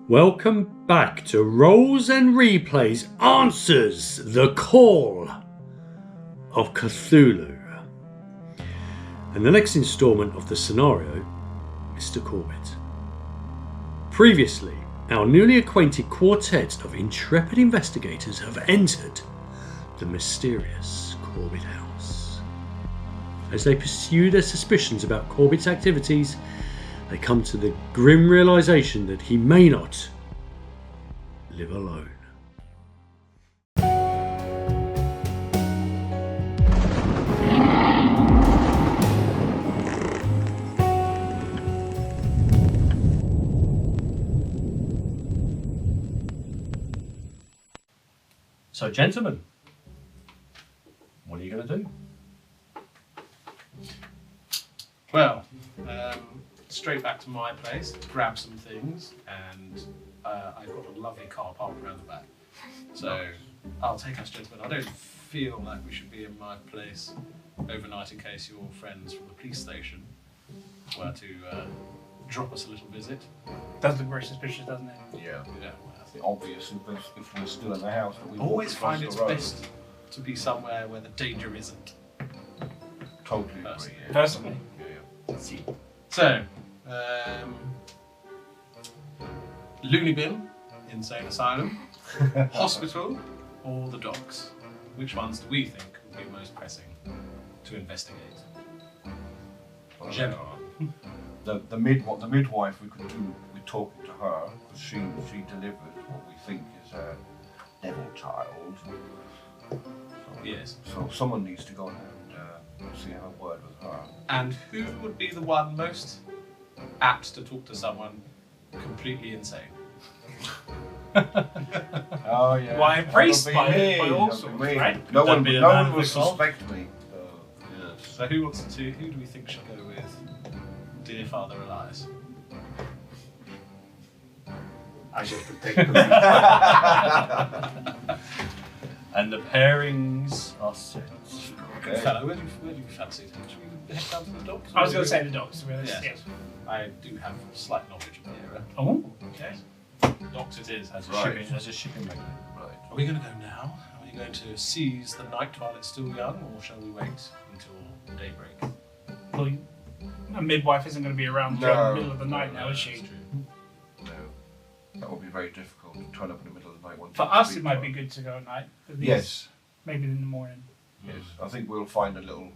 Welcome back to Rolls and Replays Answers the Call of Cthulhu. And the next instalment of the scenario, Mr. Corbitt. Previously, our newly acquainted quartet of intrepid investigators have entered the mysterious Corbitt house. As they pursue their suspicions about Corbitt's activities, they come to the grim realization that he may not live alone. So, gentlemen, what are you going to do? Well, straight back to my place, grab some things, and I've got a lovely car parked around the back. So I'll take us, gentlemen. I don't feel like we should be in my place overnight in case your friends from the police station were to drop us a little visit. Does look very suspicious, doesn't it? Yeah. Yeah, It's obvious if we're still in the house that we always walk across find the it's road. best to be somewhere where the danger isn't. Totally agree. Personally. Yeah. Personally. Yeah. So, loony bin, insane asylum, hospital, or the docks? Which ones do we think would be most pressing to investigate? Well, General. The midwife we could do with talking to her because she delivered what we think is a devil child. So, Yes. So someone needs to go and see how a word with her. And who would be the one most apt to talk to someone completely insane? Oh yeah. Why, priest That'll be by me, all that'll sorts, be me. right? No That'd one, be a no man one will with a soul. suspect me. So who do we think should go with Dear Father Elias? I should protect them. And the pairings are set. Good fellow, where do you fancy? Should we head down to the docks? I was going to say the dogs, to be honest. Yes. Yes. I do have slight knowledge of the area. Oh, okay. Docks it is. As a Right. shipping magnate. Right. Are we going to go now? Are we going to seize the night while it's still young, or shall we wait until daybreak? Well, a midwife isn't going to be around during the middle of the night now, is she? No. That would be very difficult to turn up in the middle of the night. For us, it might be good to go at night. But these, Yes. Maybe in the morning. Yes. I think we'll find a little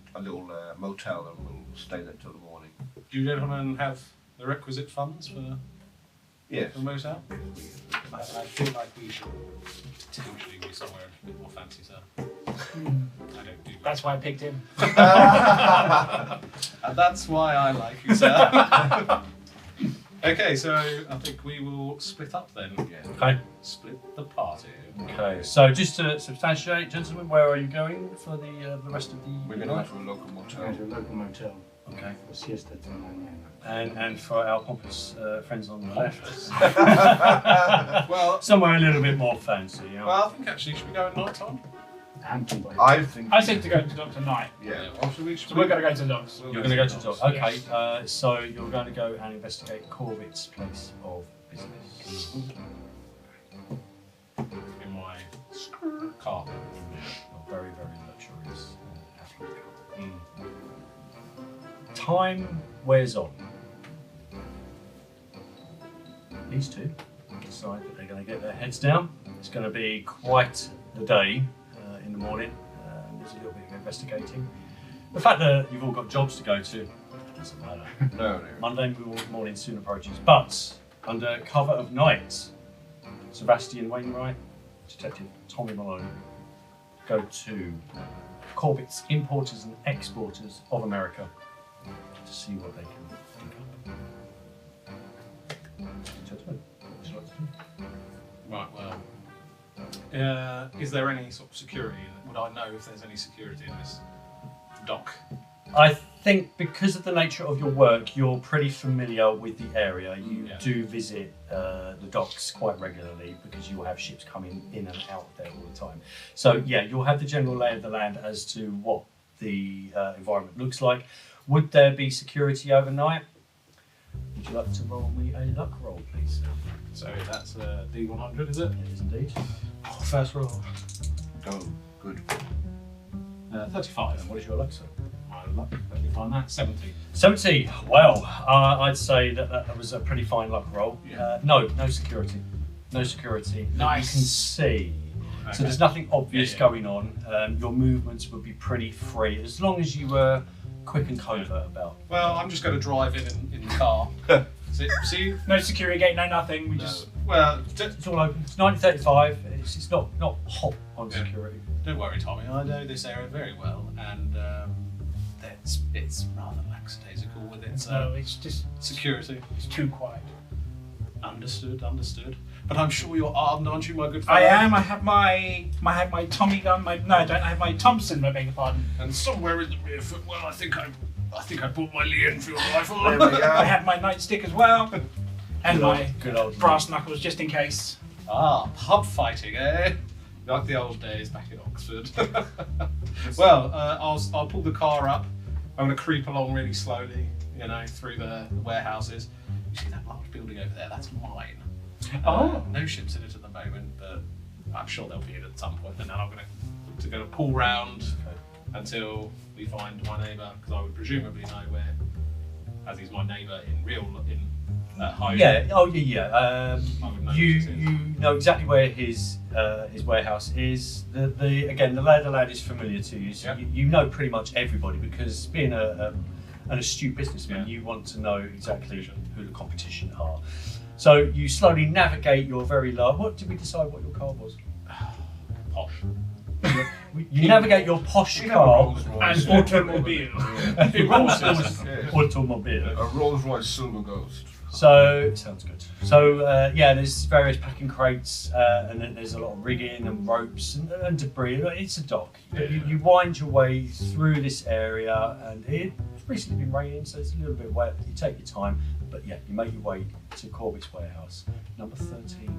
motel and we'll stay there till the morning. Do you gentlemen have the requisite funds for Yes. the motel? I feel like we should potentially be somewhere a bit more fancy, sir. I don't do That's why I picked him. And that's why I like you, sir. Okay, so I think we will split up then. Yeah. Okay. Split the party. Okay. So just to substantiate, gentlemen, where are you going for the rest of the We're going to go to a local motel. There's a local motel Okay. for siesta tonight. And for our pompous friends on the left, Well, somewhere a little bit more fancy. You know? I think actually, should we go at night time? I think. I think to go to dock tonight. Yeah. Well, should we? So we're going to go to the docks. We'll You're going to go to the the docks. dock. Okay. So you're going to go and investigate Corbitt's place of business. In my car. A very, very luxurious affluent car. Mm. Time wears on. These two decide that they're going to get their heads down. It's going to be quite the day in the morning. There's a little bit of investigating. The fact that you've all got jobs to go to doesn't matter. No. Monday morning soon approaches, but under cover of night, Sebastian Wainwright, Detective Tommy Malone, go to Corbitt's Importers and Exporters of America to see what they can think up. Gentlemen, what would you like to do? Right. Well, is there any sort of security? Would I know if there's any security in this dock? I think because of the nature of your work, you're pretty familiar with the area. You do visit the docks quite regularly because you will have ships coming in and out there all the time. So yeah, you'll have the general lay of the land as to what the environment looks like. Would there be security overnight? you like to roll me a luck roll, please? So that's a D100, is it? It is indeed. Oh, first roll. Go. Good. 35. What is your luck, sir? My luck, let me find that. 70. 70. Well, I'd say that was a pretty fine luck roll. No security. No security. that You Nice. can see. Okay. So there's nothing obvious Yeah. going on. Your movements would be pretty free as long as you were quick and covert about. Well, I'm just going to drive in the car. See? No security gate, no nothing. We just. Well, It's all open. It's 1935. It's not hot on Yeah. security. don't worry, Tommy. I know this area very well, and it's rather lackadaisical with its No, it's just. security. It's too quiet. Understood. But I'm sure you're armed, aren't you, my good fellow? I am. I have my Tommy gun. No, I don't. I have my Thompson. I beg your pardon. And somewhere in the rear foot, well, I think I bought my Lee Enfield rifle. There we I go. have my nightstick as well, and my Good old brass knuckles just in case. Pub fighting, eh? Like the old days back in Oxford. Well, I'll pull the car up. I'm going to creep along really slowly, through the warehouses. You see that large building over there? That's mine. No ships in it at the moment, but I'm sure they'll be in at some point. And then I'm going to pull round until we find my neighbour, because I would presumably know where, as he's my neighbour in home. Yeah. Oh yeah. I would know You which it is. you know exactly where his warehouse is. The lad is familiar to you, so Yeah. you know pretty much everybody because being an astute businessman, Yeah. you want to know exactly who the competition are. So you slowly navigate your very large. What did we decide? What your car was? Posh. You navigate your posh We have a car. Rolls Royce. And automobile. It rolls, isn't it? Yes. Automobile. A Rolls Royce Silver Ghost. So sounds good. So there's various packing crates, and then there's a lot of rigging and ropes and debris. It's a dock. You wind your way through this area, and it's recently been raining, so it's a little bit wet. You take your time, but yeah, you make your way to Corbitt's warehouse, number 13.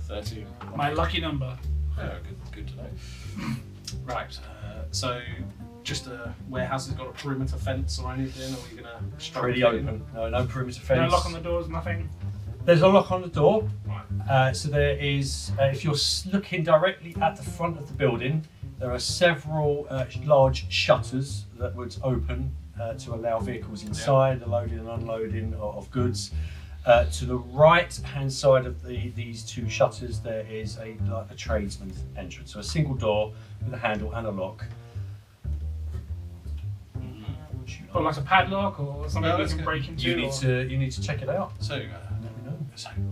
13. My lucky number. Oh, good to know. Right, so just a warehouse has got a perimeter fence or anything, or are you going to struggle Pretty to get in? open. No perimeter fence. No lock on the doors, nothing. There's a lock on the door. Right. So there is, if you're looking directly at the front of the building, there are several large shutters that would open to allow vehicles inside, the loading and unloading of goods. To the right-hand side of these two shutters, there is a tradesman's entrance, so a single door with a handle and a lock. Or like a padlock or something No, we that's can good. break into. You need to check it out. So, Let me know.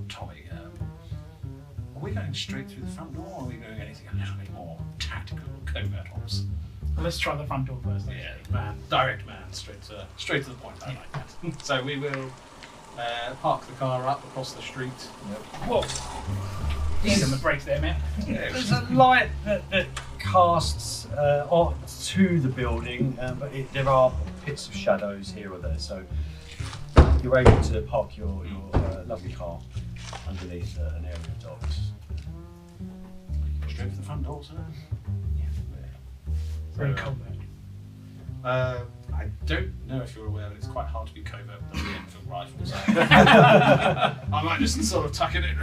Tommy, are we going straight through the front door, or are we doing anything a little bit more tactical, covert ops? Well, let's try the front door first. Yeah, direct man, straight to the point. I like that. So we will park the car up across the street. Whoa. Easy on the brakes there, man. There's a light that casts to the building, but there are pits of shadows here or there, so you're able to park your lovely car underneath an area of docks. Straight to the front door, sir. Very So, cold. I don't know if you're aware, but it's quite hard to be covert with a Enfield rifle. So I might just sort of tuck it in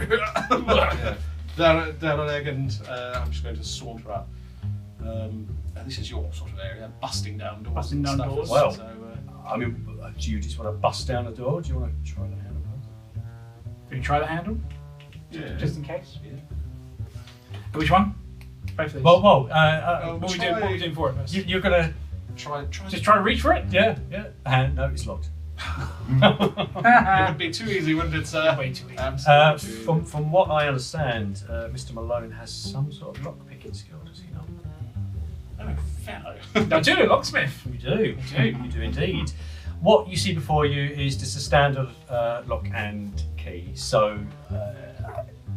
down a leg, and I'm just going to saunter up. This is your sort of area, busting down doors. Busting and down stuff. doors. Well. So, I mean, do you just want to bust down the door? Or do you want to try the handle? Can you try the handle? yeah. Just in case. Yeah. Which one? Both of these. Well, what are we doing for it first? you're gonna Try. Just try to reach for it? yeah. And no, it's locked. It would be too easy, wouldn't it, sir? Way too easy. Absolutely. From what I understand, Mr. Malone has some sort of lock picking skill, does he not? Oh, fellow. I do, locksmith. You do. You do indeed. What you see before you is just a standard lock and key. So,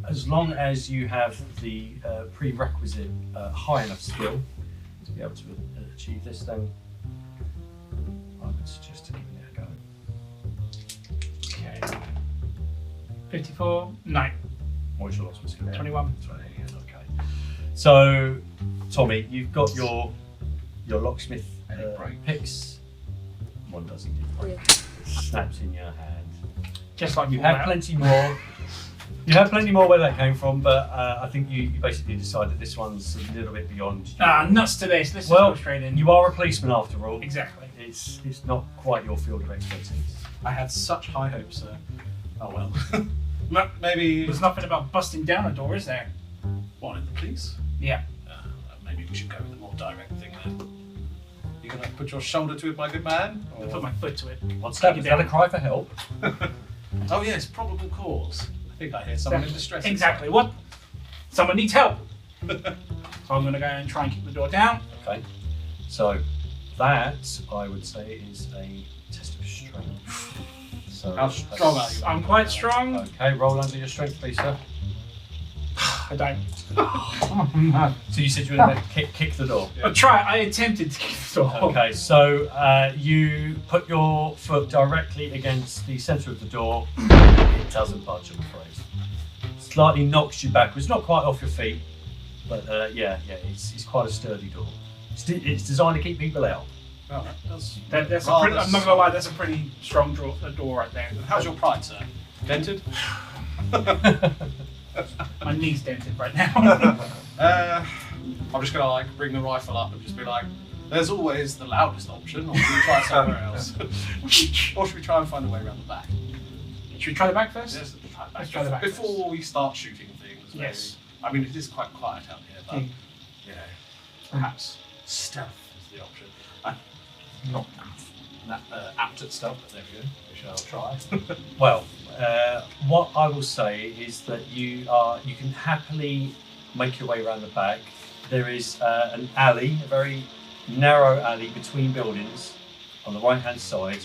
as long as you have the prerequisite high enough skill to be able to achieve this, then I would suggest giving it a go. Okay. 54, 9, What's your locksmith skill? 21. 20, okay. So, Tommy, you've got your locksmith And it breaks. picks. One does indeed. snaps in your hand. Just like You have plenty more. You have plenty more where that came from, but I think you basically decide that this one's a little bit beyond. Nuts to this. Let's just Well, go straight in. you are a policeman after all. Exactly. It's not quite your field of expertise. I had such high hopes, sir. Oh well. Maybe. There's nothing about busting down a door, is there? What, in the police? Yeah. Maybe we should go with a more direct thing then. You gonna put your shoulder to it, my good man? I'll put my foot to it. What's that? Is that a cry for help? Oh yes, probable cause. I think I hear someone in distress. Exactly. What? Someone needs help. So I'm going to go and try and kick the door down. Okay. So that I would say is a test of strength. So How strong are you? I'm quite strong. Okay, roll under your strength, please, sir. I don't. So you said you were going to kick the door. I attempted to kick the door. Okay, so you put your foot directly against the centre of the door. It doesn't budge, I'm afraid. Slightly knocks you backwards, not quite off your feet, but it's quite a sturdy door. It's designed to keep people out. Oh, That's a pretty, I'm not going to lie, that's a pretty strong door right there. How's your pride, sir? Dented? My knee's dented right now. I'm just gonna like bring the rifle up and just be like, there's always the loudest option, or should we try somewhere else? Or should we try and find a way around the back? Should we try the back first? Yes, Let's try the back before we start shooting things. Maybe. Yes. I mean, it is quite quiet out here, but you know, perhaps stealth is the option. I'm not that apt at stealth, but there we go. We shall try. Well, what I will say is that you can happily make your way around the back. There is an alley, a very narrow alley between buildings on the right-hand side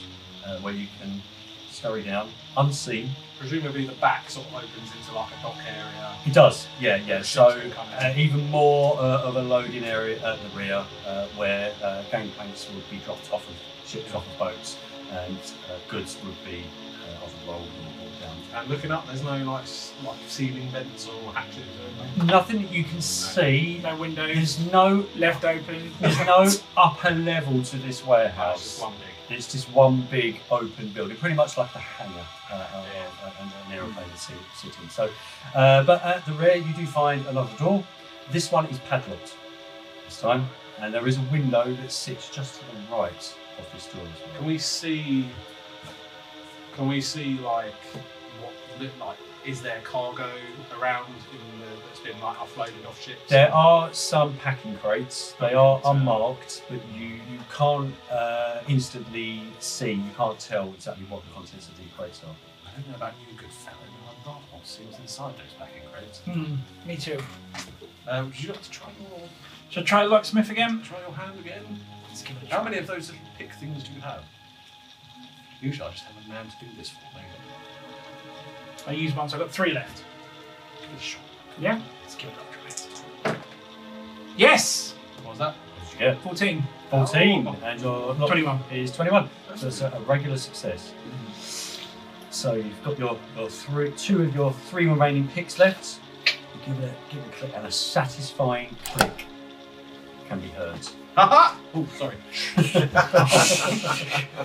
where you can scurry down unseen. Presumably the back sort of opens into like a dock area. It does, yeah. So Ships can come in. even more of a loading area at the rear where gangplanks would be dropped off of ships, off of boats, and goods would be either rolled or down. And looking up, there's no like ceiling vents or hatches or anything. Nothing that you can see. No windows. There's no Left open. There's no upper level to this warehouse. Just one big. It's just one big open building, pretty much like a hangar an aeroplane is sitting. So, but at the rear you do find another door. This one is padlocked this time, and there is a window that sits just to the right of this door as well. Can we see like what is there cargo around that's been like offloaded off ships? There are some packing crates. They are unmarked, but you can't instantly see. You can't tell exactly what the contents of the crates are. I don't know about you, good fellow, but I'm not what seems inside those packing crates. Me too. Would you like to try Should I try locksmith again? your hand again? Let's give it a How try. many of those little pick things do you have? Usually I just have a man to do this for me. I used one, so I've got 3 left. Give it a shot. Yeah? Let's give it a try. Yes! What was that? What did you get? 14. 14, Oh. and your lock 21. is 21. So it's a regular success. So you've got your 2 of your 3 remaining picks left. You give it a click, and a satisfying click can be heard. Haha! Oh, sorry.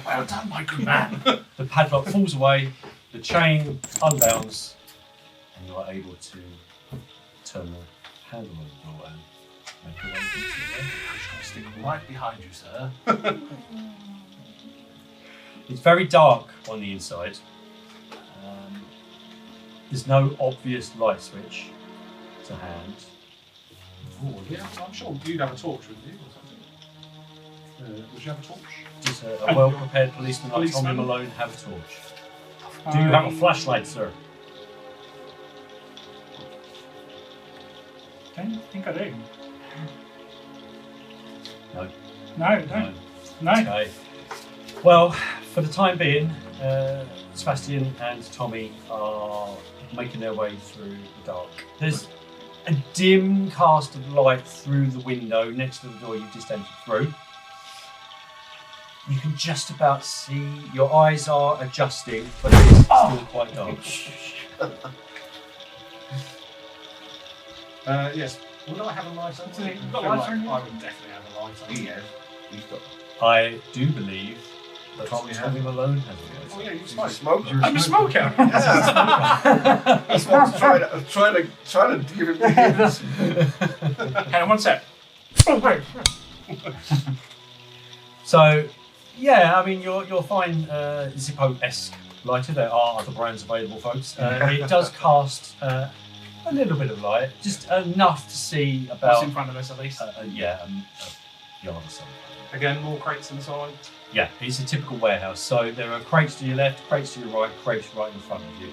Well done, my good man. The padlock falls away, the chain unbounds, and you are able to turn the handle of the door and make your way into the room. I'm just going to stick right behind you, sir. It's very dark on the inside. There's no obvious light switch to hand. Oh, yeah, I'm sure you'd have a torch with you or something. Would you have a torch? Does a well-prepared policeman like Tommy Policeman? Malone have a torch? Do you have a flashlight, sir? I don't think I do. No. No, I don't. No. Okay. Well, for the time being, Sebastian and Tommy are making their way through the dark. There's a dim cast of light through the window next to the door you've just entered through. You can just about see, your eyes are adjusting, but it's still quite dark. Yes. Would I have a lighter? You've got a lighter in here? I would definitely have a lighter. He has. He's got. I do believe But Can't we just have leave him alone? Oh yeah, you He's a smoke. smoker. I'm a smoker. Yeah. That's what I'm trying to give him the hints. Hang on, one sec. Oh, wait. So, yeah, I mean, you'll find Zippo-esque lighter. There are other brands available, folks. It does cast a little bit of light, just enough to see about. What's in front of us, at least? Yard or something. Again, more crates inside. Yeah, it's a typical warehouse. So there are crates to your left, crates to your right, crates right in front of you.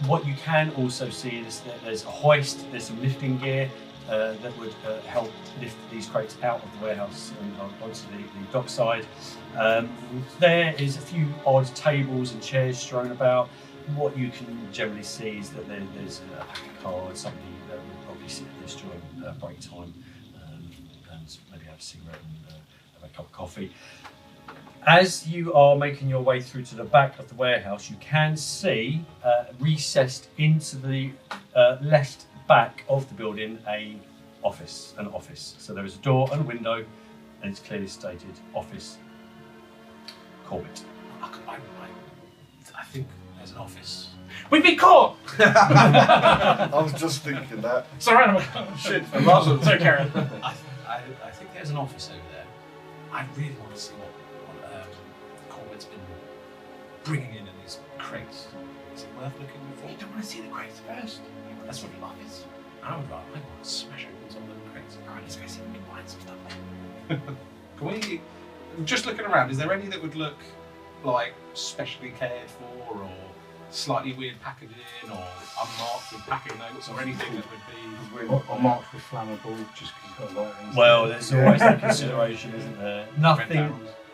What you can also see is that there's a hoist, there's some lifting gear that would help lift these crates out of the warehouse and onto the dockside. There is a few odd tables and chairs strewn about. What you can generally see is that there's a pack of cards, somebody that would probably sit at this during break time and maybe have a cigarette and have a cup of coffee. As you are making your way through to the back of the warehouse, you can see recessed into the left back of the building an office. So there is a door and a window, and it's clearly stated Office Corbitt. I think there's an office. We've been caught! I was just thinking that. It's alright, Shit, I wasn't. Sorry, Karen. I think there's an office over there. I really want to see what Corbitt's been bringing in these crates. Is it worth looking for? You don't want to see the crates first. That's what love is. I would rather. I want to smash open some of them crates. Alright, let's go see if we can find some stuff there. Can we, just looking around, is there any that would look like specially cared for or slightly weird packaging or unmarked with packing notes or anything that would be... Or marked with flammable, just because you've got a lighter. Well, there's always that consideration, isn't there?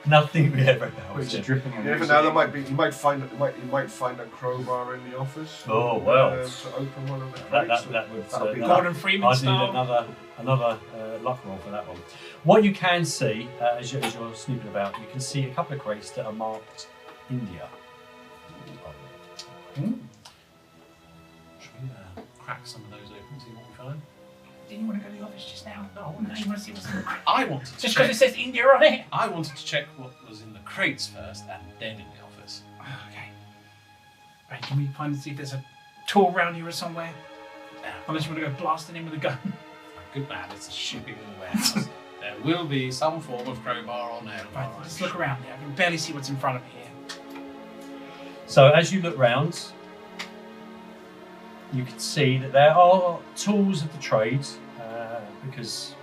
Nothing we ever Which know. is dripping on Yeah, but now there might be. You might find a crowbar in the office. Oh, well. To open one of the crates. That would That'll be Gordon Freeman I'd style. need another luck roll for that one. What you can see, as you're snooping about, you can see a couple of crates that are marked India. Should we crack some of those open, see what we find? Didn't you want to go to the office just now? No, you want to see what's in the crates. I wanted to Just check. because it says India on it? I wanted to check what was in the crates first and then in the office. Okay. Right, can we find and see if there's a tool around here or somewhere? Unless you want to go blasting in with a gun. Good man, it's a shipping warehouse. There will be some form of crowbar on there. Right, let's look around here. I can barely see what's in front of me here. So as you look round, you can see that there are tools of the trade, because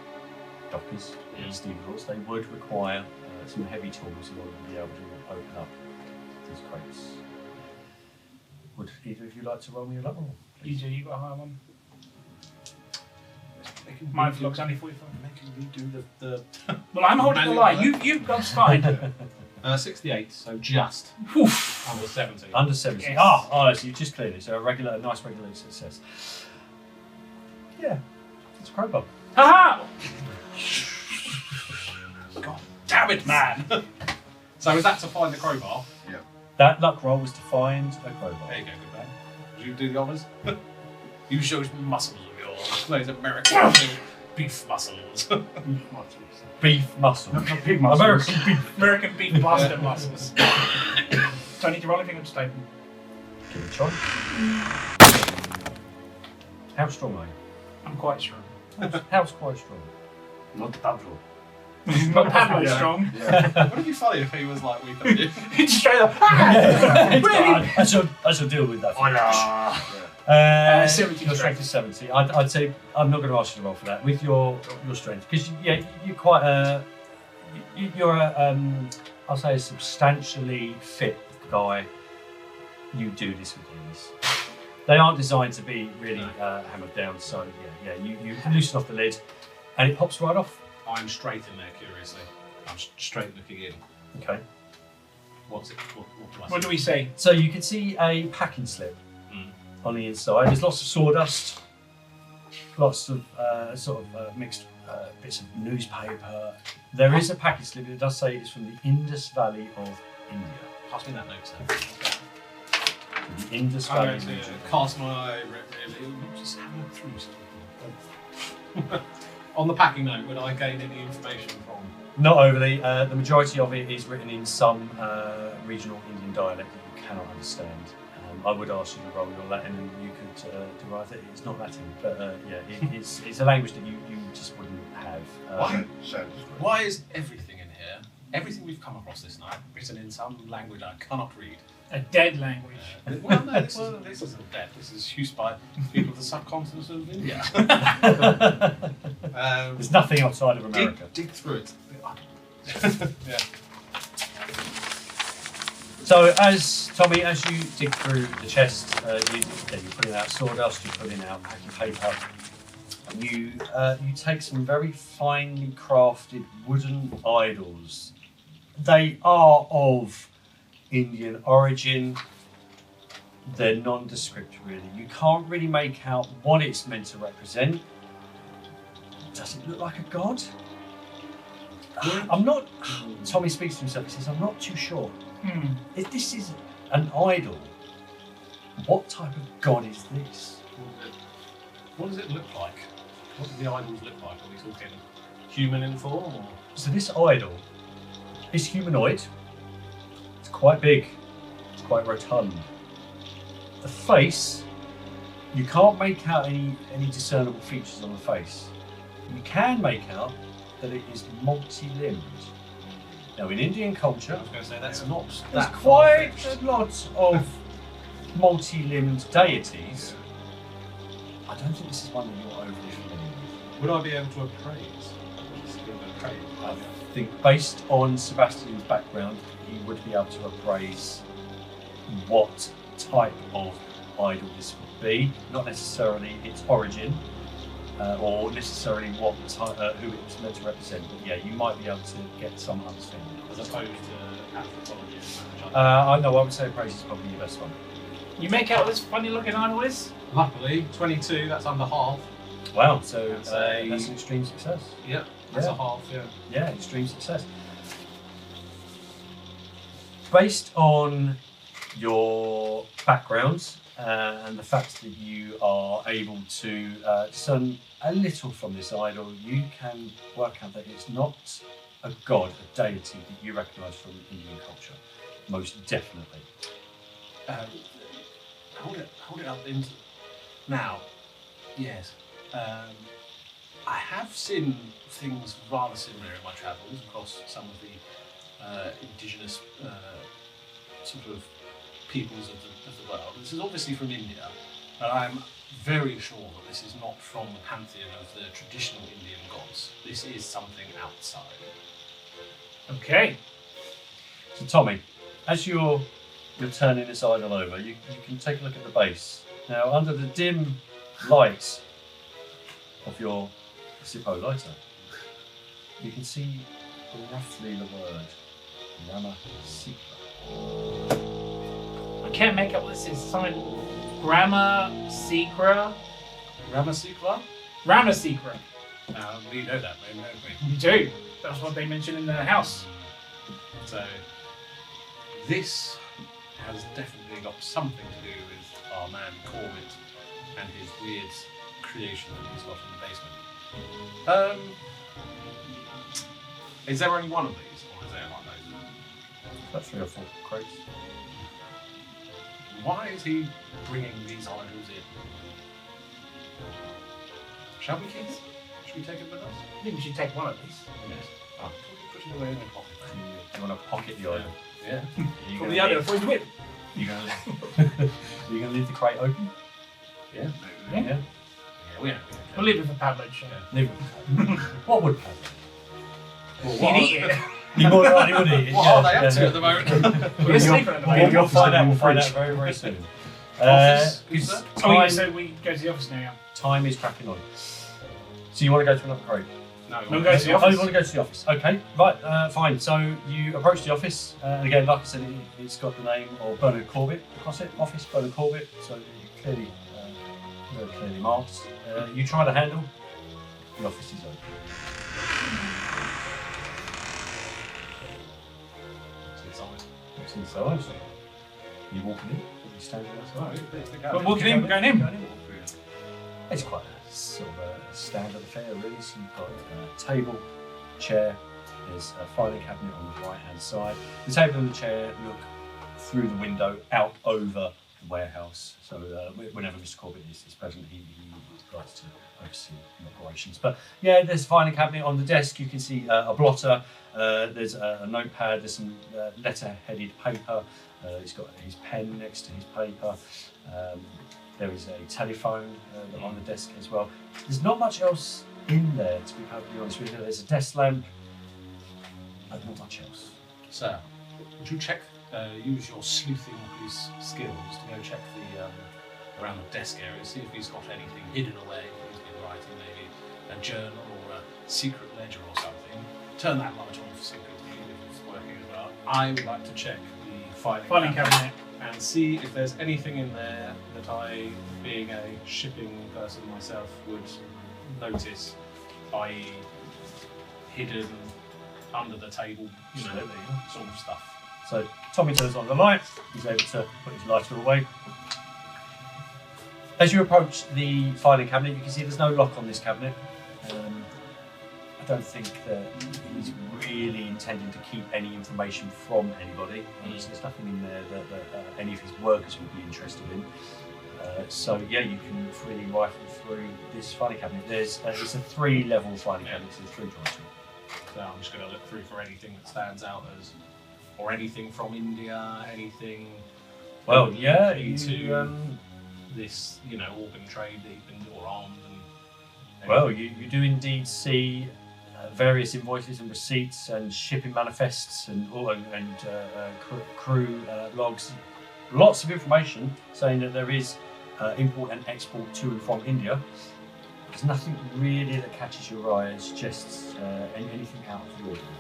dockers and stevedores, they would require some heavy tools in order to be able to open up these crates. Would either of you like to roll me a level? You do, you got a higher one. Making Mine me looks only 45. Making me do the Well, I'm holding the line. You've got fine. 68, so just Oof. under 70. Under 70. Yes. Oh, so you just cleared it. So a nice regular success. Yeah, it's a crowbar. Haha! God damn it, man! So is that to find the crowbar? That luck roll was to find a crowbar. There you go, good man. Did you do the honours? You show us muscles of yours. Those American beef muscles. Beef muscle. Not pig muscles. American beef. American beef bastard muscles. Do I need to roll anything or just open? Give it a try. How strong are you? I'm quite strong. How's quite strong? Not Pablo. Not Pablo Yeah. strong. Yeah. Would it be funny if he was like weaker than you? It's straight up. I shall deal with that. Hola. 70 your strength is 70. I'd say I'm not going to ask you to roll for that with your strength, because you're quite you're I'll say a substantially fit guy. You do this with ease. They aren't designed to be really hammered down, so you loosen off the lid and it pops right off. I'm straight in there, curiously. I'm straight looking in. Okay. What's it? What do I What see? do we say? So you can see a packing slip on the inside. There's lots of sawdust, lots of mixed bits of newspaper. There is a packing slip. It does say it's from the Indus Valley of India. Pass me that note, sir. The Indus I'm Valley going to region. cast my eye, just have a look through something. On the packing note, would I gain any information from? Not overly. The majority of it is written in some regional Indian dialect that you cannot understand. I would ask you to roll your Latin and you could derive it. It's not Latin, but it's a language that you just wouldn't have. Why? Sounds good. Why is everything in here, everything we've come across this night, written in some language I cannot read? A dead language. Well, no, this isn't dead. This is used by people of the subcontinent of India. There's nothing outside of America. Dig through it. Yeah. So, Tommy, as you dig through the chest, you're putting out sawdust, you're putting out packing paper. You take some very finely crafted wooden idols. They are of Indian origin. They're nondescript, really. You can't really make out what it's meant to represent. Does it look like a god? I'm not. Tommy speaks to himself. He says, "I'm not too sure. If this is an idol, what type of god is this?" What does it look like? What do the idols look like? Are we talking human in form? Or? So this idol is humanoid. It's quite big. It's quite rotund. The face, you can't make out any discernible features on the face. You can make out that it is multi-limbed. Now, in Indian culture, I was going to say that's not there's that quite far-fetched. a lot of multi-limbed deities. I don't think this is one that you're overly familiar with. Would I be able to appraise? I think based on Sebastian's background, he would be able to appraise what type of idol this would be, not necessarily its origin, or necessarily what who it's meant to represent. But yeah, you might be able to get some understanding. As opposed to anthropology. I know. I would say appraise is probably your best one. You make out what this funny looking idol is? Luckily, 22, that's under half. Wow, so That's that's an extreme success. Yep, that's Yeah. a half, yeah. Yeah, extreme success. Based on your background and the fact that you are able to discern a little from this idol, you can work out that it's not a god, a deity that you recognise from Indian culture. Most definitely. Hold it up into now. Yes. I have seen things rather similar in my travels across some of the indigenous sort of peoples of the world. This is obviously from India, but I'm very sure that this is not from the pantheon of the traditional Indian gods. This is something outside. Okay. So Tommy, as you're turning this idol over, you can take a look at the base. Now, under the dim light of your Zippo lighter, you can see roughly the word Rama Sikra. I can't make out what this is. Something Grama Secra? Ramasikla? Ramasekra. We know that name, don't we? You do. That's what they mentioned in the house. So this has definitely got something to do with our man Corbitt and his weird creation that he's got in the basement. Is there only one of these, or is there like loads? About 3 or 4 crates. Why is he bringing these idols in? Shall we keep it? Should we take it with us? I think we should take one of these. Yes. Oh, put it away in the pocket. You want to pocket the idol? Yeah. You From gonna the other leave- for his whip. You gonna you gonna leave the crate open? Yeah. Yeah. Yeah. Yeah, We'll leave it for Pablo. Sure. Leave it. What would Pablo? He'd eat it. He would eat it. What are they up to at the moment? We're sleeping at the moment. You'll find out. We'll find out very, very soon. Office, Because sir? Oh, yeah, time, so we go to the office now, yeah. time is cracking on. So you want to go to another crate? No, No, go to the Oh, office. you want to go to the office? Okay, right, fine. So you approach the office, and again, like I said, it's got the name of Bernard Corbitt across it. Office Bernard Corbitt, so it clearly, very clearly marked. You try the handle, the office is open. It's inside. So. You walk in, you standing outside. We're walking in, we're going in. It's quite a sort of a standard affair, really. So you've got a table, chair. There's a filing cabinet on the right-hand side. The table and the chair look through the window out over the warehouse. So whenever Mr. Corbitt is present, he likes to oversee the operations. But yeah, there's a filing cabinet on the desk. You can see a blotter. There's a notepad. There's some letter-headed paper. He's got his pen next to his paper. There is a telephone on the desk as well. There's not much else in there, to be perfectly honest with you. There's a desk lamp, but not much else. Sir, would you check, use your sleuthing police skills to go check the around the desk area, see if he's got anything hidden away that he's been writing, maybe a journal or a secret ledger or something. Turn that light on for security if it's working as well. I would like to check the filing cabinet and see if there's anything in there that I, being a shipping person myself, would notice, i.e. hidden under the table, you know, sort of stuff. So Tommy turns on the light. He's able to put his lighter away. As you approach the filing cabinet, you can see there's no lock on this cabinet. I don't think that he's really intending to keep any information from anybody. There's nothing in there that any of his workers would be interested in. So yeah, you can freely rifle through this filing cabinet. It's a 3-level filing cabinet, so 3 drawers. So I'm just going to look through for anything that stands out as, or anything from India, anything. Well, yeah, to this, you know, organ trade that you've been or armed. Well, you do indeed see various invoices and receipts and shipping manifests and crew logs. Lots of information saying that there is import and export to and from India. There's nothing really that catches your eye as just anything out of the ordinary.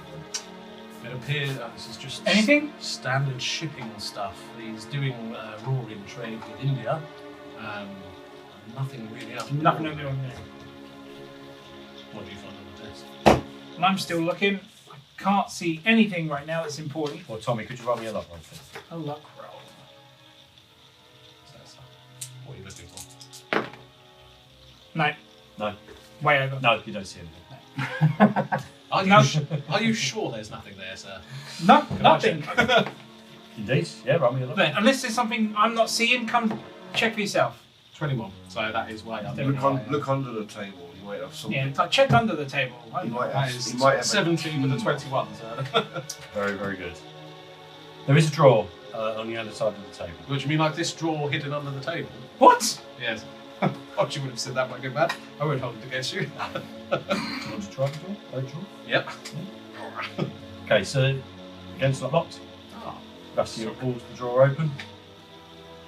It appears this is just anything standard shipping stuff. He's doing roaring trade with India. Nothing really else. Nothing to do on there. What do you find on the desk? And I'm still looking. I can't see anything right now that's important. Well, Tommy, could you roll me a luck roll, please? A luck roll. What are you looking for? No. No. Way over. No, you don't see anything. Are you sure there's nothing there, sir? No, nothing. Indeed. Yeah, roll me a luck. Unless there's something I'm not seeing, come check for yourself. 21. So that is way up. Look under the table. You might have something. Yeah, check under the table. He might That have, is he might have 17 with a 21, sir. Very, very good. There is a drawer on the other side of the table. What do you mean, like this drawer hidden under the table? What? Yes. Thought you would have said that might go bad. I won't hold it against you. Do you want to try the drawer? Drawer? Yep. Okay, so again, it's not locked. Oh, Rusty pulls the drawer open.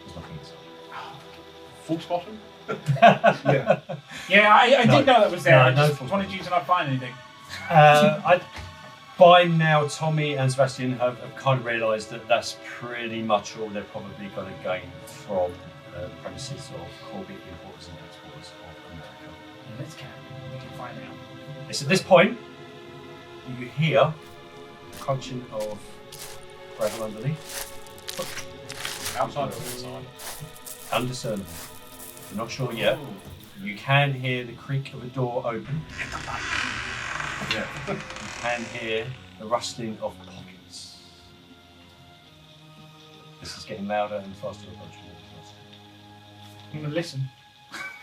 There's nothing inside. false bottom? Yeah. Yeah, I didn't know that was there. No, I no just fault. wanted you to not find anything. By now, Tommy and Sebastian have kind of realised that that's pretty much all they're probably going to gain from the premises of Corbitt Importers and Exporters of America. Let's go. We can find out. It's at this point you hear the crunching of gravel underneath. Outside or inside? Undiscernible. You're not sure yet. You can hear the creak of a door open. Yeah. You can hear the rustling of pockets. This is getting louder and faster approaching. I'm going to listen.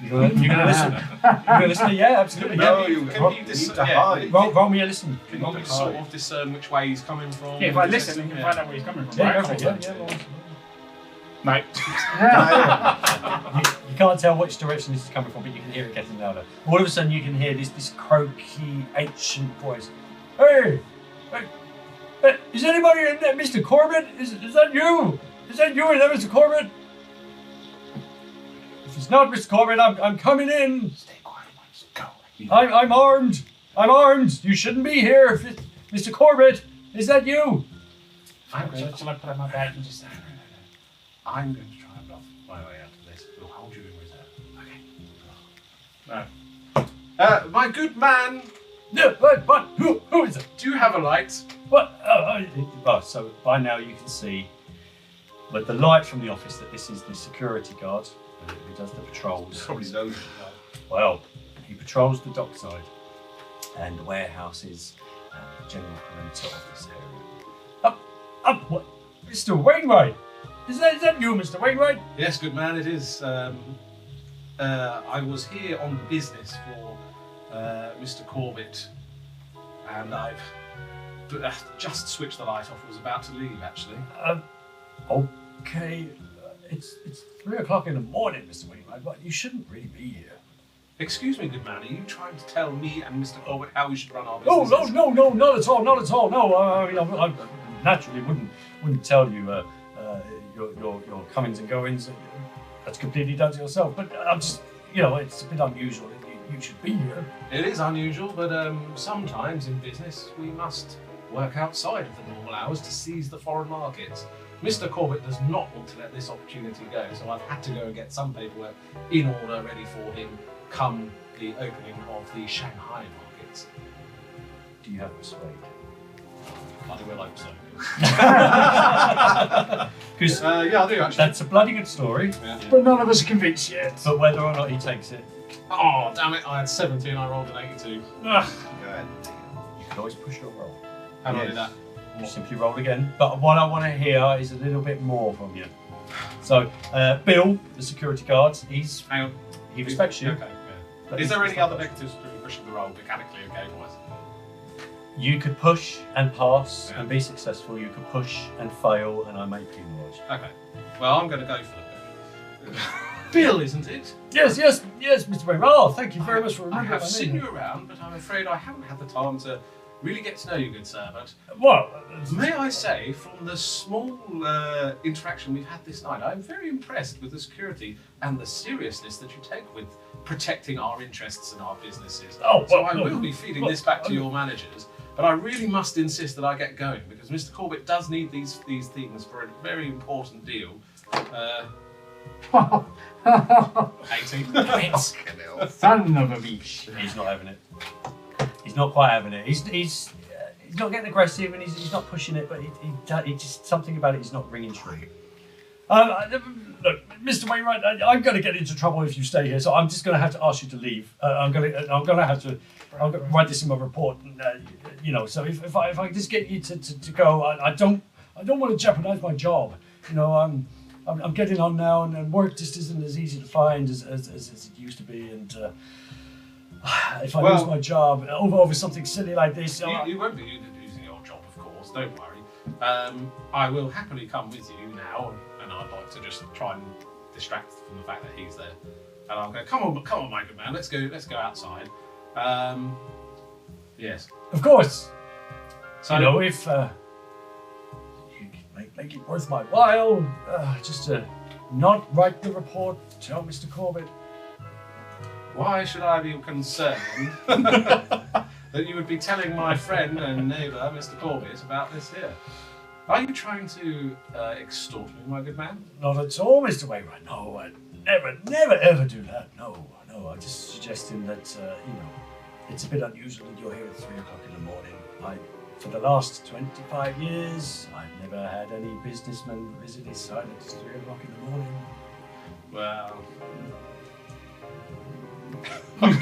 You're gonna listen? You're gonna listen? Yeah, absolutely. No, Yeah. you Can can't. you You dis- need to yeah. hide. Roll me a listen. Can you sort of discern which way he's coming from? Yeah, if I listen, you can find out where he's coming from. Yeah, right? go for it. Yeah, roll. No. You can't tell which direction this is coming from, but you can hear it getting louder. All of a sudden, you can hear this croaky, ancient voice. Hey, is anybody in there, Mr. Corbitt? Is that you? Is that you in there, Mr. Corbitt? If it's not Mr. Corbitt, I'm coming in. Stay quiet, Mike. Go. I'm armed. I'm armed. You shouldn't be here, Mr. Corbitt. Is that you? Shall I put out my bag and just... I'm going to try and bluff my way out of this. We'll hold you in reserve. Okay. No. My good man, No, what? Who is it? do you have a light? What? So by now you can see But the light from the office that this is the security guard who does the patrols. Probably loads of Well, he patrols the dockside and the warehouses and the general perimeter of this area. What? Mr. Wainwright! Is that you, Mr. Wainwright? Yes, good man, it is. I was here on business for Mr.Corbitt, and I've just switched the light off. I was about to leave, actually. Okay. It's 3 o'clock in the morning, Mr. Wainwright, but you shouldn't really be here. Excuse me, good man, are you trying to tell me and Mr. Corbitt how we should run our Oh, business? no, not at all, not at all. No, I naturally wouldn't tell you your comings and goings. That's completely down to yourself. But I'm just, it's a bit unusual. You should be here. It is unusual, but sometimes in business we must work outside of the normal hours to seize the foreign markets. Mr. Corbitt does not want to let this opportunity go, so I've had to go and get some paperwork in order ready for him come the opening of the Shanghai markets. Do you have persuade? I will hope so. Because Yeah, I do actually. that's a bloody good story. Yeah. But none of us are convinced yet. But whether or not he takes it, Oh, damn it, I had 17, I rolled an 82. Ugh. you can always push your roll. How do I do Yes. that? You simply roll again. But what I want to hear is a little bit more from you. So, Bill, the security guard, Hang on. he respects you. Okay, yeah. but Is he's- there he's any not other pushing. negatives to pushing the roll mechanically or game-wise? You could push and pass Yeah. and be successful. You could push and fail, and I may penalise. Okay. Well, I'm going to go for the Bill, isn't it? Yes, Mr. Wainwright. Oh, thank you very much for I remembering have my seen name. you around, but I'm afraid I haven't had the time to really get to know you, good sir. But Well, may I say, from the small interaction we've had this night, I'm very impressed with the security and the seriousness that you take with protecting our interests and our businesses. Oh, So well, I no, will be feeding well, this back to your managers, but I really must insist that I get going because Mr. Corbitt does need these things for a very important deal. 18. Son of a bitch. he's not having it. He's not quite having it. He's not getting aggressive and he's not pushing it, but he just something about it is not ringing true. Look, Mr. Wainwright, I'm going to get into trouble if you stay here, so I'm just going to have to ask you to leave. I'm going to have to write this in my report. So if I just get you to go, I don't want to jeopardize my job. I'm getting on now, and work just isn't as easy to find as it used to be. And if I lose my job over something silly like this, You won't be losing your job, of course, don't worry. I will happily come with you now, and I'd like to just try and distract from the fact that he's there. And I'll go, come on, my good man, let's go outside. Yes. of course, So if you can make it worth my while, just to not write the report, tell Mr. Corbitt. why should I be concerned that you would be telling my friend and neighbour, Mr. Corbitt, about this here? Are you trying to extort me, my good man? Not at all, Mr. Wainwright. No, I never, ever do that. No. I'm just suggesting that, it's a bit unusual that you're here at 3 o'clock in the morning. For the last 25 years, I've never had any businessmen visit his site at 3 o'clock in the morning. Well, I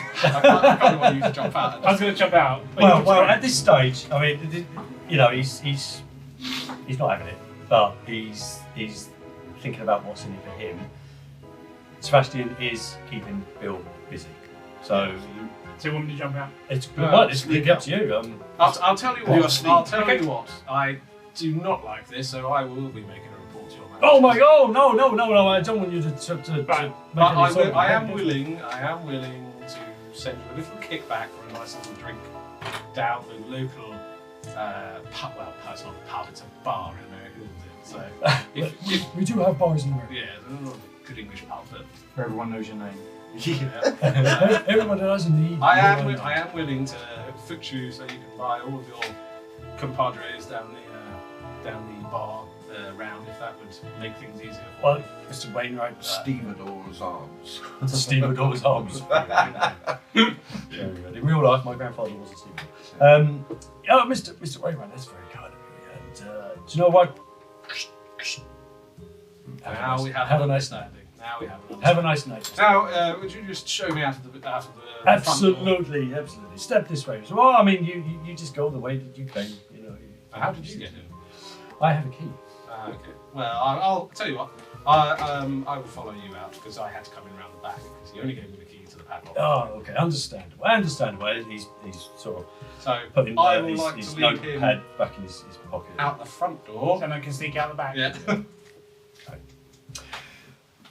kind of want you to jump out. I was going to jump out. but Well, you were at this stage, I mean, he's not having it, but he's thinking about what's in it for him. Sebastian is keeping Bill busy, so So you want me to jump out? it's No, it's completely up to you. I'll tell you You're what. asleep. I'll tell Okay. you what. I do not like this, so I will be making a report to your manager. Oh my God! No! I don't want you to Right. make But any I, sort will, of I am behaviour. willing to send you a little kickback or a nice little drink down the local pub. Well, it's not a pub; it's a bar in America, isn't it? So, if We do have bars in America. yeah, there's not a good English pub, but Where everyone knows your name. yeah. Everyone that has a need. I am willing to foot you so you can buy all of your compadres down the bar round if that would make things easier. Well, Mr. Wainwright, Stevedore's arms. Stevedore's arms. Very good. In real life, my grandfather was a stevedore. Mr. Wainwright, that's very kind of you. And do you know what? Now we have have a an nice night. understanding. Now we have an Have a understanding. nice night. Now, would you just show me out of the front door? Absolutely, absolutely. Step this way. Well, I mean, you just go the way that you came. You know. How did you get in? I have a key. Okay. Well, I'll tell you what. I will follow you out because I had to come in around the back because you only gave me the key to the padlock. Oh, okay. Understandable. Understandable. He's sort of So putting I would his, like his to lead him notepad back in his pocket. out the front door. So I can sneak out the back. Yeah.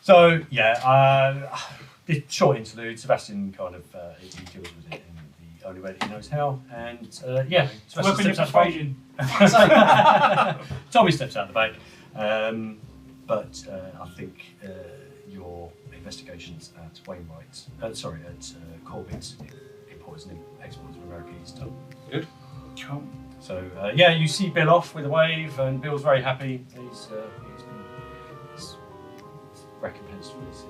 So yeah, the short interlude. Sebastian kind of he deals with it in the only way that he knows how, and yeah, Work on your steps out the persuasion. back. Tommy steps out the back, but I think your investigations at Wainwright, at Corbitt, importers and exporters of America, is done. Good. Cool. So yeah, you see Bill off with a wave, and Bill's very happy. He's recompensed for his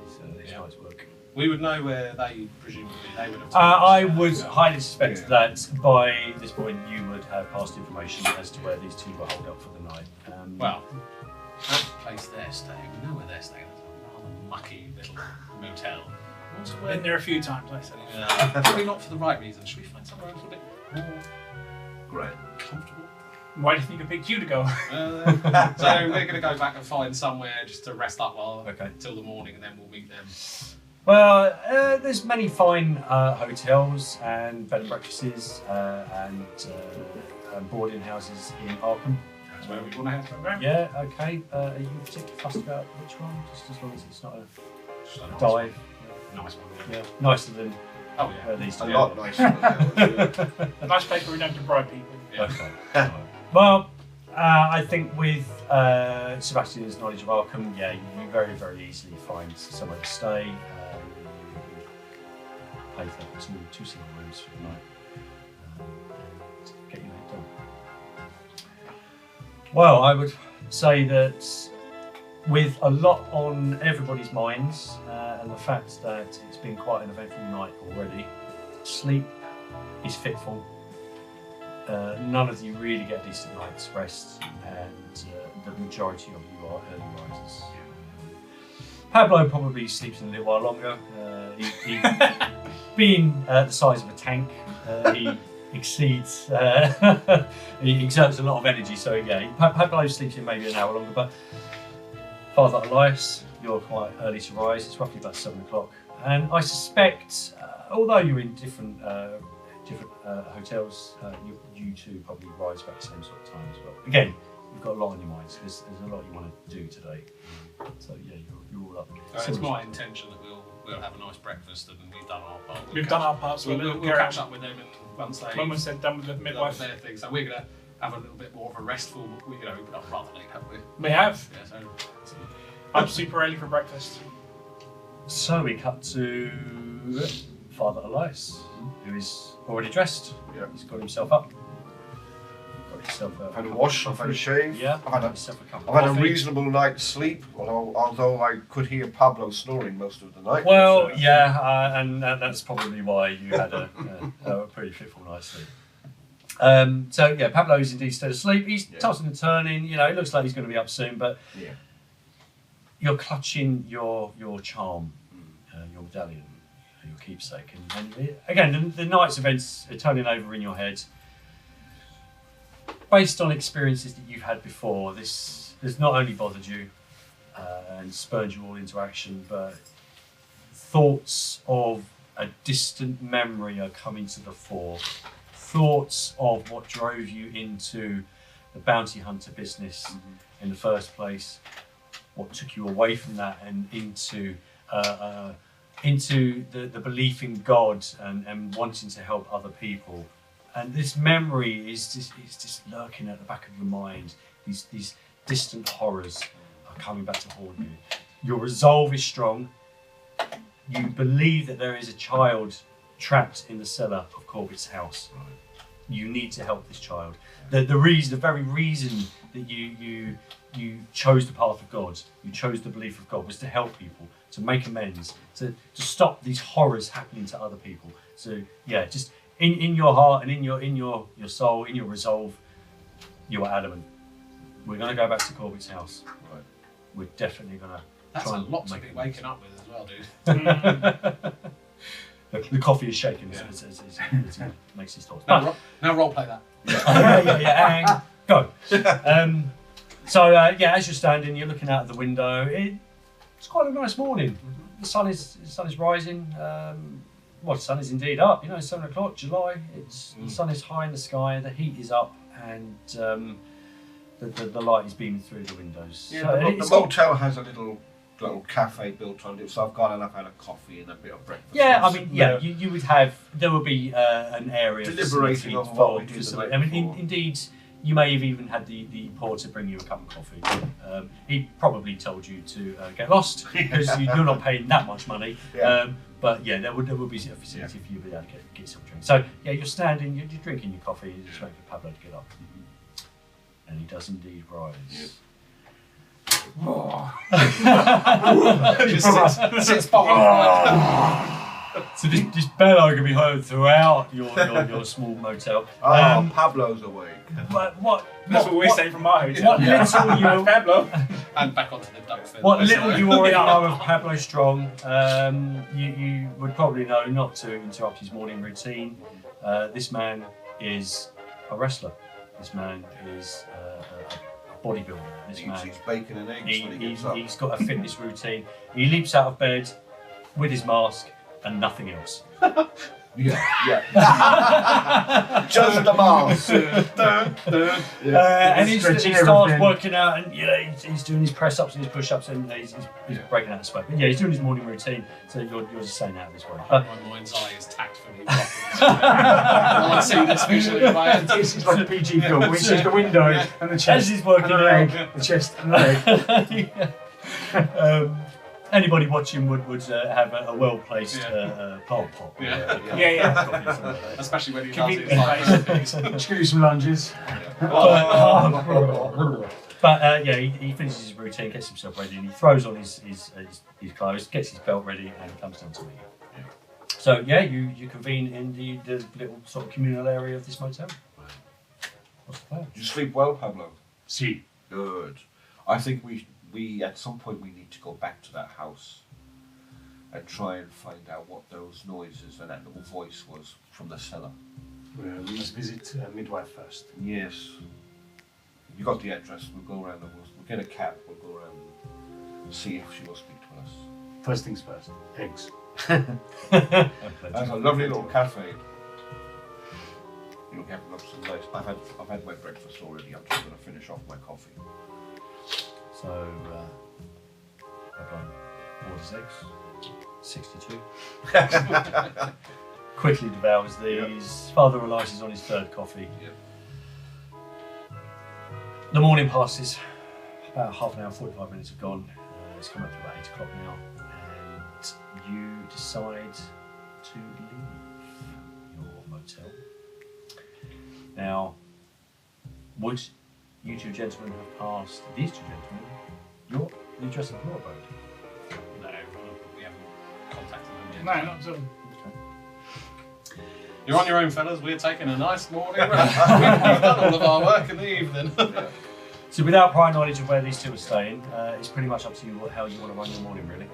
night's work. We would know where they presumably they would have. I would highly suspect that by this point you would have passed information as to where these two were holed up for the night. Well, that place they're staying, we know where they're staying. It's a rather mucky little motel. What's Been there a few times, I said. Probably not for the right reason. Should we find somewhere a little bit more comfortable? Why do you think I picked you to go? So we're going to go back and find somewhere just to rest up till the morning, and then we'll meet them. Well, there's many fine hotels and bed and breakfasts and boarding houses in Arkham. That's where we want to head for a Yeah, okay. Are you particularly fussed about which one? Just as long as it's not a nice dive. Nice one. Yeah, nicer than Oh yeah. these A two. lot nicer than that. A nice place where we don't have to bribe people. Yeah. Okay. Right. Well, I think with Sebastian's knowledge of Arkham, yeah, you very, very easily find somewhere to stay. Pay for two single rooms for the night and get your night done. Well, I would say that with a lot on everybody's minds and the fact that it's been quite an eventful night already, sleep is fitful. None of you really get a decent night's rest, and the majority of you are early risers. Pablo probably sleeps in a little while longer. He being the size of a tank, he exceeds, he exerts a lot of energy, so yeah, Pablo sleeps in maybe an hour longer, but Father Elias, you're quite early to rise, it's roughly about 7 o'clock, and I suspect, although you're in different hotels, you two probably rise about the same sort of time as well. Again, you've got a lot on your minds, there's a lot you want to do today, so yeah, you're all up. It's my intention that we'll have a nice breakfast and we've done our part. We've done our part, so We'll catch up with them and once they When we said done with the midwife. their thing. So we're gonna have a little bit more of a restful. We've been up rather late, haven't we? We have. Yeah. So I'm super early for breakfast. So we cut to Father Elias, who is already dressed. Yeah. He's got himself up. Got himself I've had a wash, I've had a shave. Yeah, I've had a, himself a cup of I've had a coffee. reasonable night's sleep, although I could hear Pablo snoring most of the night. Well, So, yeah, and that's probably why you had a pretty fitful night's sleep. So yeah, Pablo is indeed still asleep. He's tossing and turning. You know, it looks like he's going to be up soon, but yeah. you're clutching your charm, your medallion, your keepsake, and again, the night's events are turning over in your head. Based on experiences that you've had before, this has not only bothered you and spurred you all into action, but thoughts of a distant memory are coming to the fore. Thoughts of what drove you into the bounty hunter business in the first place, what took you away from that and into the belief in God and wanting to help other people. And this memory is just lurking at the back of your mind. These distant horrors are coming back to haunt you. Your resolve is strong. You believe that there is a child trapped in the cellar of Corbitt's house. You need to help this child. The very reason that you chose the path of God, you chose the belief of God, was to help people, to make amends, to stop these horrors happening to other people. So yeah, just in your heart and in your soul, in your resolve, you are adamant. We're going to go back to Corbitt's house. Right. we're definitely going to That's try a and lot to make be it waking up with as well, dude. the coffee is shaking Yeah. as he makes his thoughts. Now role play that. yeah, and go. So as you're standing, you're looking out the window. It's quite a nice morning. The sun is rising. Well, the sun is indeed up. You know, it's 7 o'clock, July. The sun is high in the sky. The heat is up, and the light is beaming through the windows. Yeah, So the motel has a little cafe built on it, so I've gone and I've had a coffee and a bit of breakfast. Yeah, I mean, you would have. There would be an area Deliberating facility on what we for did the facility. night I mean, before. indeed, you may have even had the porter bring you a cup of coffee. He probably told you to get lost because you're not paying that much money. Yeah. But yeah, there would be a facility for you to be able to get some drink. So yeah, you're standing, you're drinking your coffee, you're just waiting for Pablo to get up, and he does indeed rise. Just sits bolt. So this bellow can be heard throughout your small motel. Pablo's awake. But what? That's what we say from our hotel. What little you Pablo. And back onto the duck fin. What little you already know of Pablo Strong, you would probably know not to interrupt his morning routine. This man is a wrestler. This man is a bodybuilder. This He man, eats bacon and eggs when he gets up. he's got a fitness routine. He leaps out of bed with his mask and nothing else. Yeah. Just the mask. And he Stretching starts everything. working out, and he's doing his press ups and his push ups, and he's breaking out of sweat. But yeah, he's doing his morning routine. So you're just saying that this way. My mind's eye is tactfully rocking. While I see this visually in my head. It's like a PG film. We see the window and the chest. As he's working and the out. leg, the chest and the leg. Anybody watching would have a well placed plant pot. Yeah. Especially when he does it. It's like, Just give you some lunges. But he finishes his routine, gets himself ready, and he throws on his clothes, gets his belt ready, and comes down to meet you. So you convene in the little sort of communal area of this motel. What's the plan? Did you sleep well, Pablo? See. Good. I think we at some point we need to go back to that house and try and find out what those noises and that little voice was from the cellar. We must visit midwife first. Yes. You got the address. We'll go around and we'll get a cab. We'll go around and see if she will speak to us. First things first, eggs. That's a lovely little cafe. You'll get some nice. I've had my breakfast already. I'm just going to finish off my coffee. So everyone orders eggs. 62. Quickly devours these. Father Elias is on his third coffee. Yep. The morning passes. About half an hour, 45 minutes have gone. It's come up to about 8 o'clock now, and you decide to leave your motel. Now, would you two gentlemen have passed these two gentlemen the address of your abode? no, we haven't contacted them yet. No, not at all. You're on your own, fellas. We're taking a nice morning run. We've done all of our work in the evening. So without prior knowledge of where these two are staying, it's pretty much up to you how you want to run your morning, really.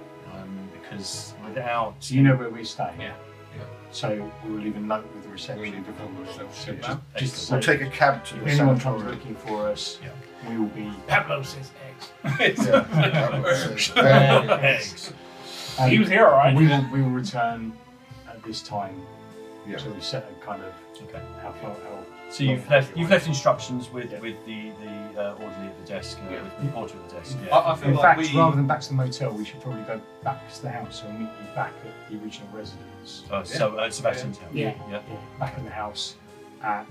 Because without... So you know where we stay? Yeah. So we will leave a note with the reception before we Good just, man. just to We'll say, take a cab to if the anyone Santorum. comes looking for us, we will be... Pablo says eggs. eggs. He was here, all right. We will return at this time. Yeah. So we set a kind of Okay. how So you've left instructions with the orderly at the desk, with the porter at the desk. Yeah. I feel In like fact, we. rather than back to the motel, we should probably go back to the house and meet you back at the original residence. So Sebastian's house. Yeah. Back in the house at,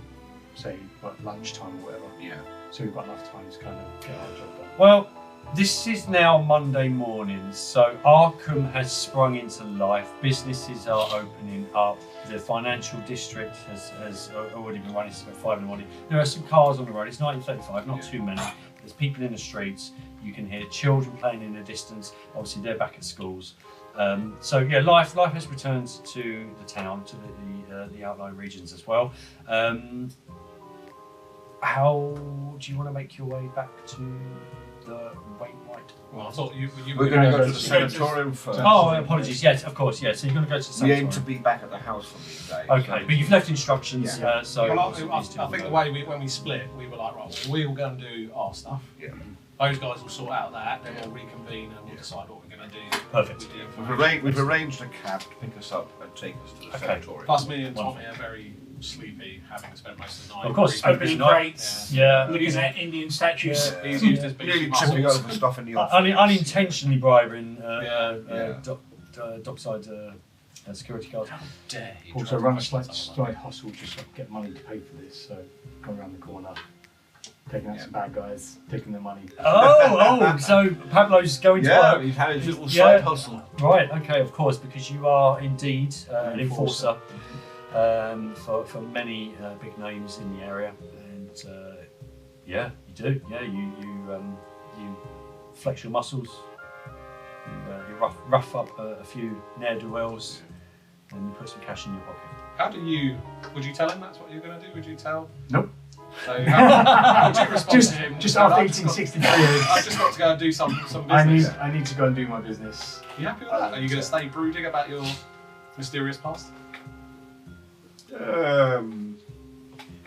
say, lunchtime or whatever. Yeah. So we've got enough time to kind of get our job done. Well, this is now Monday morning, so Arkham has sprung into life. Businesses are opening up. The financial district has already been running since about 5 in the morning. There are some cars on the road. It's 1935, not too many. There's people in the streets. You can hear children playing in the distance. Obviously, they're back at schools. So yeah, life has returned to the town, to the outlying regions as well. How do you want to make your way back to the White Well, I thought you We're going to go to the sanatorium first. Oh, apologies. Yes, of course. Yes. So you're going to go to the We sanatorium. aim to be back at the house on these days. Okay, but you've left instructions, Yeah. so Well, obviously I these two think will the go. way when we split, we were like, right, well, we'll go and do our stuff. Yeah. Those guys will sort out that, then we'll reconvene and we'll decide what we're going to do. Perfect. with the information. We've arranged a cab to pick us up and take us to the Okay. sanatorium. Plus, me and Wonderful. Tommy are very sleepy, having spent most of the night. Of course, reading. Opening Night. crates, Yeah. looking at Indian statues. Yeah. He's used his Nearly beefy tripping muscles. over stuff in the office. Unintentionally bribing Yeah. dockside security guard. Dare he Also try to run a question slight someone like hustle just to get money to pay for this. So go around the corner, taking out some bad guys, taking their money. Oh, so Pablo's going to Yeah, work. he's had his little Yeah. side hustle. Right, okay, of course, because you are indeed an enforcer for many big names in the area, and yeah, you do. Yeah, you flex your muscles, you rough up a few ne'er do wells, and you put some cash in your pocket. How do you? Would you tell him that's what you're going to do? Would you tell? Nope. So how would you respond to him? Just So after I've just got- 1863 years, I've just got to go and do some business. I need to go and do my business. Are you happy with that? Are you going to stay brooding about your mysterious past?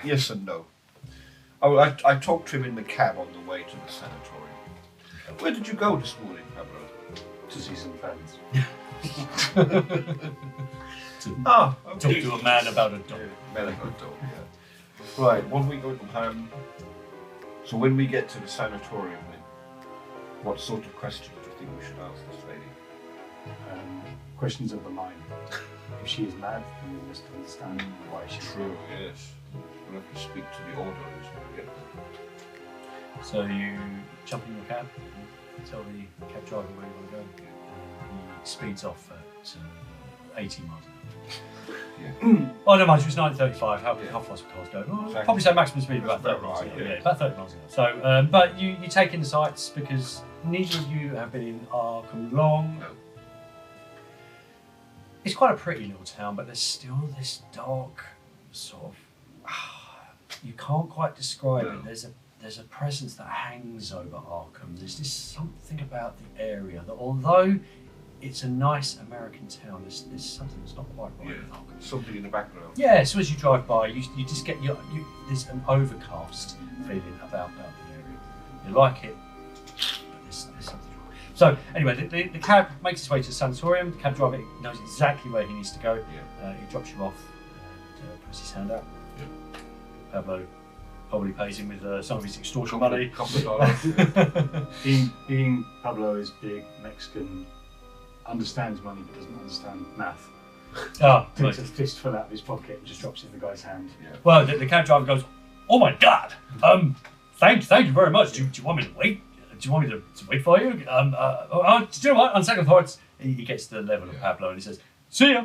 Yes and no. Oh, I talked to him in the cab on the way to the sanatorium. Where did you go this morning, Pablo? To see some friends. Ah, Talk to a man about a dog. Medical dog, yeah. Right, when we go so when we get to the sanatorium, then, what sort of questions do you think we should ask this lady? Questions of the mind. If she is mad, then we must understand why she's True, yes. We'll have to speak to the orderlies. Yeah. So you jump in your cab, you tell the cab driver where you want to go. He speeds off at 80 miles an hour. Yeah. Oh, no, mind you, it's 9:35. How Yeah. fast cars go? Oh, Exactly. probably say maximum speed of about That's 30 miles an about hour. right, Yeah, yeah. about 30 miles an hour. So, but you take in the sights because neither of you have been in Arkham long. No. It's quite a pretty little town, but there's still this dark sort of. You can't quite describe No. it. There's a presence that hangs over Arkham. There's just something about the area that, although it's a nice American town, there's something that's not quite right Yeah. with Arkham. Something in the background. Yeah, so as you drive by, you just get there's an overcast feeling about the area. You like it, but there's something wrong. So anyway, the cab makes its way to the sanatorium. The cab driver knows exactly where he needs to go. Yeah. He drops you off and puts his hand out. Yeah. Pablo probably pays him with some of his extortion Couple money. of dollars. Yeah. Being Pablo is big, Mexican, understands money but doesn't understand math. Ah, Takes right. a fistful out of his pocket and just drops it in the guy's hand. Well, the cab driver goes, "Oh my God! Thank you very much. Do you want me to wait? Do you want me to wait for you? Do you know what? On second thoughts, he gets to the level of Pablo and he says, 'See ya.'"